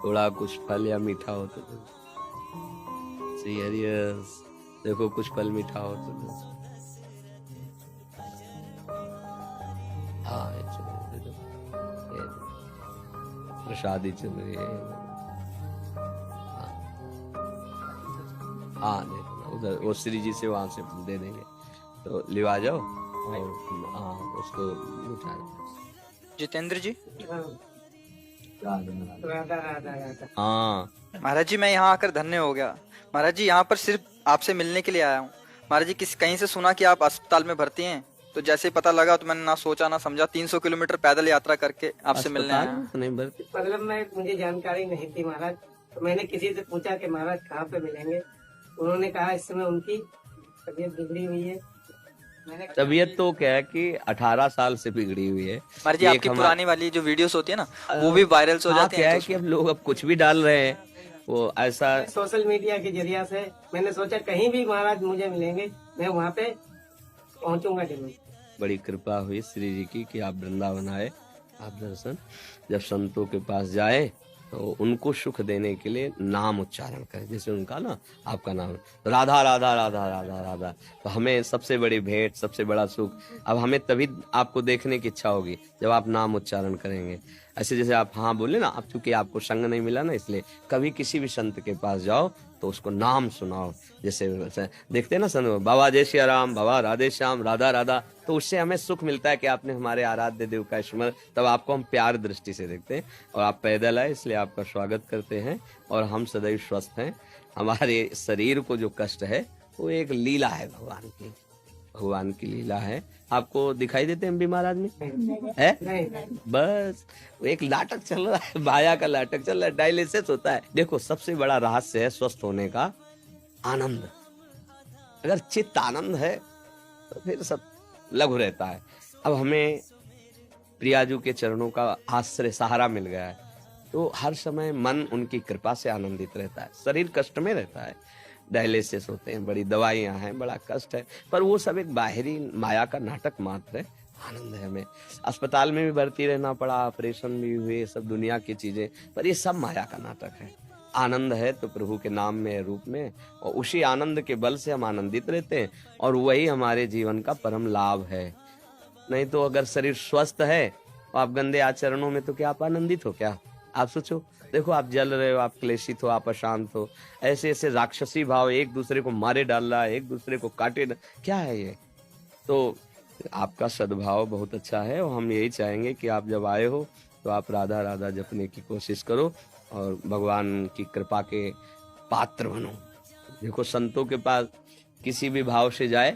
थोड़ा कुछ फल या मीठा हो तो दो। सीरियस, देखो कुछ फल मीठा हो तो दो। हाँ ये चलो, दे दो। ये दो। प्रसादी चल रही है। हाँ हाँ, दे दो उधर, वो श्री जी से वहां से दे देंगे, तो लिवा जाओ और हाँ उसको उठा। जितेंद्र जी। राधा राधा राधा। हाँ महाराज जी, मैं यहाँ आकर धन्य हो गया। महाराज जी, यहाँ पर सिर्फ आपसे मिलने के लिए आया हूँ। महाराज जी, कहीं से सुना कि आप अस्पताल में भर्ती हैं, तो जैसे ही पता लगा तो मैंने ना सोचा ना समझा 300 किलोमीटर पैदल यात्रा करके आपसे मिलने आया हूँ। नहीं भर्ती, मतलब मुझे जानकारी नहीं थी महाराज, तो मैंने किसी से पूछा कि महाराज कहाँ पे मिलेंगे। उन्होंने कहा इस समय उनकी तबीयत बिगड़ी हुई है। मैंने तबीयत तो क्या है कि 18 साल से बिगड़ी हुई है। महाराज जी, आपकी पुरानी वाली जो वीडियोस होती है ना, वो भी वायरल हो हाँ, जाती क्या है है कि अब लोग अब कुछ भी डाल रहे हैं, वो ऐसा सोशल मीडिया के जरिया से मैंने सोचा कहीं भी महाराज मुझे मिलेंगे, मैं वहाँ पे पहुँचूंगा जरूर। बड़ी कृपा हुई श्री जी की कि आप वृंदावन आए, आप दर्शन, जब संतों के पास जाए तो उनको सुख देने के लिए नाम उच्चारण करें। जैसे उनका ना, आपका नाम राधा राधा राधा राधा राधा, तो हमें सबसे बड़ी भेंट, सबसे बड़ा सुख अब हमें तभी आपको देखने की इच्छा होगी जब आप नाम उच्चारण करेंगे। ऐसे जैसे आप हाँ बोले ना, आप चूंकि आपको संग नहीं मिला ना, इसलिए कभी किसी भी संत के पास जाओ तो उसको नाम सुनाओ। जैसे देखते हैं ना संत, बाबा जय श्री राम, बाबा राधे श्याम, राधा राधा, तो उससे हमें सुख मिलता है कि आपने हमारे आराध्य देव का स्मरण, तब आपको हम प्यार दृष्टि से देखते हैं। और आप पैदल आए इसलिए आपका स्वागत करते हैं, और हम सदैव स्वस्थ हैं। हमारे शरीर को जो कष्ट है वो एक लीला है भगवान की, भगवान की लीला है। आपको दिखाई देते हैं बीमार आदमी है? बस वो एक नाटक चल रहा है, माया का नाटक चल रहा है, डायलिसिस होता है। देखो सबसे बड़ा रहस्य है स्वस्थ होने का आनंद। अगर चित्त आनंद है तो फिर सब लघु रहता है। अब हमें प्रियाजू के चरणों का आश्रय सहारा मिल गया है, तो हर समय मन उनकी कृपा से आनंदित रहता है। शरीर कष्ट में रहता है, डायलिसिस होते हैं, बड़ी दवाइयां हैं, बड़ा कष्ट है, पर वो सब एक बाहरी माया का नाटक मात्र है। आनंद है हमें। अस्पताल में भी भर्ती रहना पड़ा, ऑपरेशन भी हुए, सब दुनिया की चीजें, पर ये सब माया का नाटक है। आनंद है तो प्रभु के नाम में, रूप में, और उसी आनंद के बल से हम आनंदित रहते हैं, और वही हमारे जीवन का परम लाभ है। नहीं तो अगर शरीर स्वस्थ है और आप गंदे आचरणों में, तो क्या आप आनंदित हो? क्या आप सोचो, देखो आप जल रहे हो, आप क्लेशित हो, आप अशांत हो, ऐसे ऐसे राक्षसी भाव, एक दूसरे को मारे डाल रहा है, एक दूसरे को काटे, क्या है ये? तो आपका सद्भाव बहुत अच्छा है, और हम यही चाहेंगे कि आप जब आए हो तो आप राधा राधा जपने की कोशिश करो और भगवान की कृपा के पात्र बनो। देखो संतों के पास किसी भी भाव से जाए,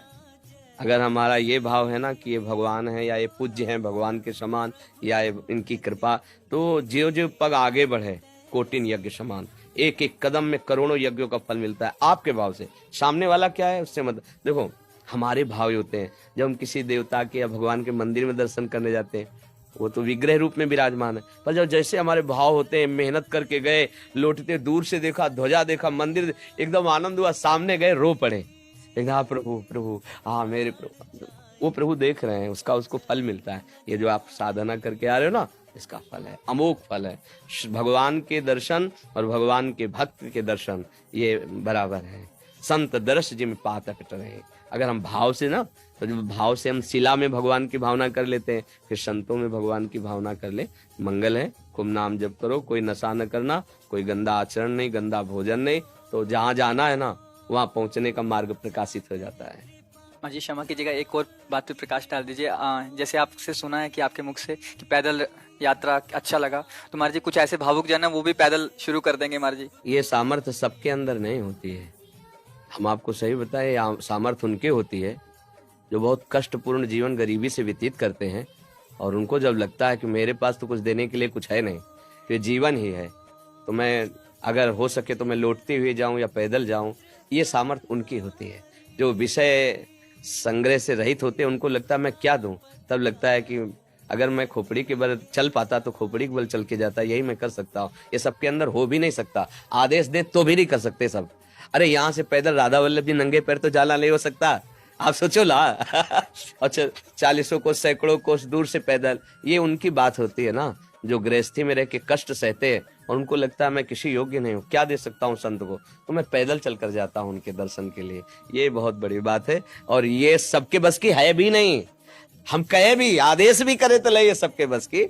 अगर हमारा ये भाव है ना कि ये भगवान है, या ये पूज्य हैं भगवान के समान, या ये इनकी कृपा, तो ज्यों ज्यों पग आगे बढ़े कोटिन यज्ञ समान, एक एक कदम में करोड़ों यज्ञों का फल मिलता है आपके भाव से। सामने वाला क्या है उससे मत देखो। हमारे भाव होते हैं, जब हम किसी देवता के या भगवान के मंदिर में दर्शन करने जाते हैं, वो तो विग्रह रूप में विराजमान है, पर जब जैसे हमारे भाव होते हैं, मेहनत करके गए, लौटते दूर से देखा, ध्वजा देखा, मंदिर एकदम आनंद हुआ, सामने गए रो पड़े, हाँ प्रभु प्रभु, हाँ मेरे प्रभु, वो प्रभु देख रहे हैं, उसको फल मिलता है। ये जो आप साधना करके आ रहे हो ना, इसका फल है, अमोघ फल है। भगवान के दर्शन और भगवान के भक्त के दर्शन ये बराबर है। संत दर्श जिम पातक टरे। अगर हम भाव से ना, तो जब भाव से हम शिला में भगवान की भावना कर लेते हैं, फिर संतों में भगवान की भावना कर ले, मंगल है। खूब नाम जप करो, कोई नशा न करना, कोई गंदा आचरण नहीं, गंदा भोजन नहीं, तो जहाँ जाना है ना वहाँ पहुँचने का मार्ग प्रकाशित हो जाता है। माँ जी क्षमा कीजिएगा, एक और बात पे प्रकाश डाल दीजिए। जैसे आपसे सुना है कि आपके मुख से कि पैदल यात्रा अच्छा लगा, तो माँ जी कुछ ऐसे भावुक जन है वो भी पैदल शुरू कर देंगे माँ जी। ये सामर्थ्य सबके अंदर नहीं होती है, हम आपको सही बताएं, सामर्थ्य उनके होती है जो बहुत कष्टपूर्ण जीवन गरीबी से व्यतीत करते हैं, और उनको जब लगता है कि मेरे पास तो कुछ देने के लिए कुछ है नहीं, तो ये जीवन ही है, तो मैं अगर हो सके तो मैं लौटते हुए जाऊं या पैदल जाऊं, ये सामर्थ्य उनकी होती है। जो विषय संग्रह से रहित होते हैं, उनको लगता है मैं क्या दूं, तब लगता है कि अगर मैं खोपड़ी के बल चल पाता तो खोपड़ी के बल चल के जाता, यही मैं कर सकता हूँ। ये सबके अंदर हो भी नहीं सकता, आदेश दे तो भी नहीं कर सकते सब। अरे यहाँ से पैदल राधा वल्लभ जी नंगे पैर तो जाना नहीं हो सकता, आप सोचो ला। अच्छा, 40 कोस सैकड़ों कोस दूर से पैदल, ये उनकी बात होती है ना, जो गृहस्थी में रह के कष्ट सहते हैं और उनको लगता है मैं किसी योग्य नहीं हूँ, क्या दे सकता हूँ संत को, तो मैं पैदल चल कर जाता हूँ उनके दर्शन के लिए। ये बहुत बड़ी बात है और ये सबके बस की है भी नहीं। हम कहे भी, आदेश भी करे तो ले, ये सबके बस की।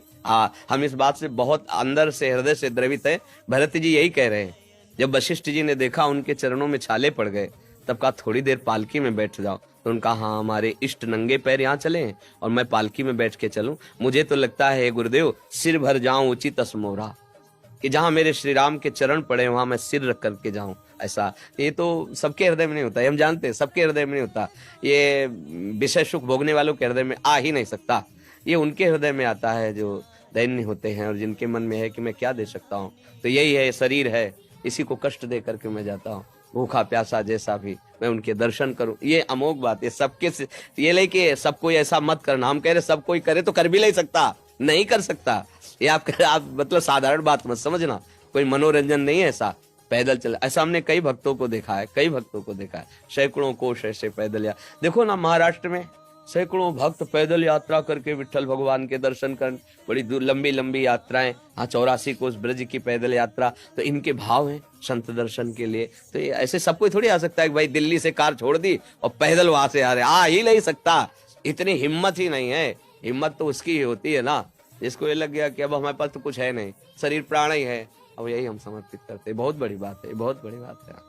हम इस बात से बहुत अंदर से, हृदय से द्रवित है। भरत जी यही कह रहे हैं, जब वशिष्ठ जी ने देखा उनके चरणों में छाले पड़ गए, तब कहा थोड़ी देर पालकी में बैठ जाओ। तो उनका हाँ, हमारे इष्ट नंगे पैर यहाँ चले हैं और मैं पालकी में बैठ के चलूं, मुझे तो लगता है गुरुदेव सिर भर जाऊं उचित असमोरा, कि जहां मेरे श्री राम के चरण पड़े वहां मैं सिर रख करके जाऊं। ऐसा ये तो सबके हृदय में नहीं होता, हम जानते हैं सबके हृदय में नहीं होता। ये विषय सुख भोगने वालों के हृदय में आ ही नहीं सकता। ये उनके हृदय में आता है जो दैन्य होते हैं और जिनके मन में है कि मैं क्या दे सकता हूँ। तो यही है, शरीर है, इसी को कष्ट दे करके मैं जाता हूँ, भूखा प्यासा जैसा भी, मैं उनके दर्शन करूं। ये अमोघ बात है सबके से। ये लेके सब कोई ऐसा मत करना, हम कह रहे सब कोई करे तो कर भी नहीं सकता, नहीं कर सकता। ये आप मतलब साधारण बात मत समझना, कोई मनोरंजन नहीं है ऐसा। पैदल चल, ऐसा हमने कई भक्तों को देखा है, कई भक्तों को देखा है, सैकड़ों कोस ऐसे पैदल। या देखो ना, महाराष्ट्र में सैकड़ों भक्त पैदल यात्रा करके विठ्ठल भगवान के दर्शन कर, बड़ी दूर लंबी लंबी यात्राएं। हाँ, 84 कोस ब्रज की पैदल यात्रा, तो इनके भाव हैं संत दर्शन के लिए। तो ये ऐसे सब कोई थोड़ी आ सकता है कि भाई दिल्ली से कार छोड़ दी और पैदल वहां से आ रहे, आ ही नहीं सकता। इतनी हिम्मत ही नहीं है। हिम्मत तो उसकी ही होती है ना जिसको ये लग गया कि अब हमारे पास तो कुछ है नहीं, शरीर प्राण ही है, अब यही हम समर्पित करते हैं। बहुत बड़ी बात है, बहुत बड़ी बात है।